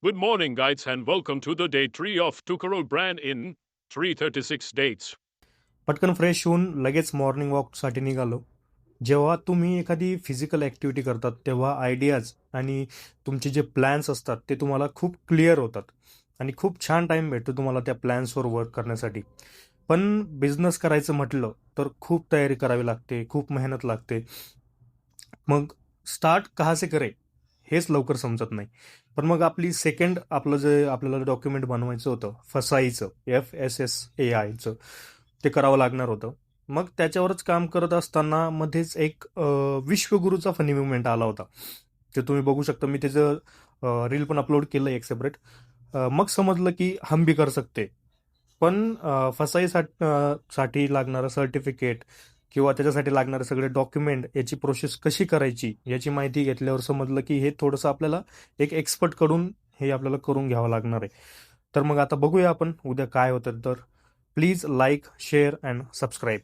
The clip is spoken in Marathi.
Good morning, guys, and welcome to the day 3 of 2 crore brand in 336 dates. पटकन फ्रेश होऊन लगेच मॉर्निंग वॉकसाठी निघालो. जेव्हा तुम्ही एखादी फिजिकल ॲक्टिव्हिटी करतात तेव्हा आयडियाज आणि तुमचे जे प्लॅन्स असतात ते तुम्हाला खूप क्लिअर होतात आणि खूप छान टाईम भेटतो तुम्हाला त्या प्लॅन्सवर वर्क करण्यासाठी. पण बिझनेस करायचं म्हटलं तर खूप तयारी करावी लागते, खूप मेहनत लागते. मग स्टार्ट कहाँ से करे हेच लवकर समजत नाही. पण मग आपली सेकंड आपलं जे आपल्याला डॉक्युमेंट बनवायचं होतं फसाईचं FSSAIचं ते करावं लागणार होतं. मग त्याच्यावरच काम करत असताना मध्येच एक विश्वगुरूचा फनी मुवमेंट आला होता. ते तुम्ही बघू शकता. मी त्याचं रील पण अपलोड केलं एक सेपरेट. मग समजलं की हम भी कर सकते. पण साठी लागणारं सर्टिफिकेट किंवा त्याच्यासाठी लागणारे सगळे डॉक्युमेंट याची प्रोसेस कशी करायची याची माहिती घेतल्यावर समजलं की हे थोडंसं आपल्याला एक एक्सपर्ट कडून हे आपल्याला करून घ्यावं लागणार आहे. तर मग आता बघूया आपण उद्या काय होतं. तर please like share and subscribe.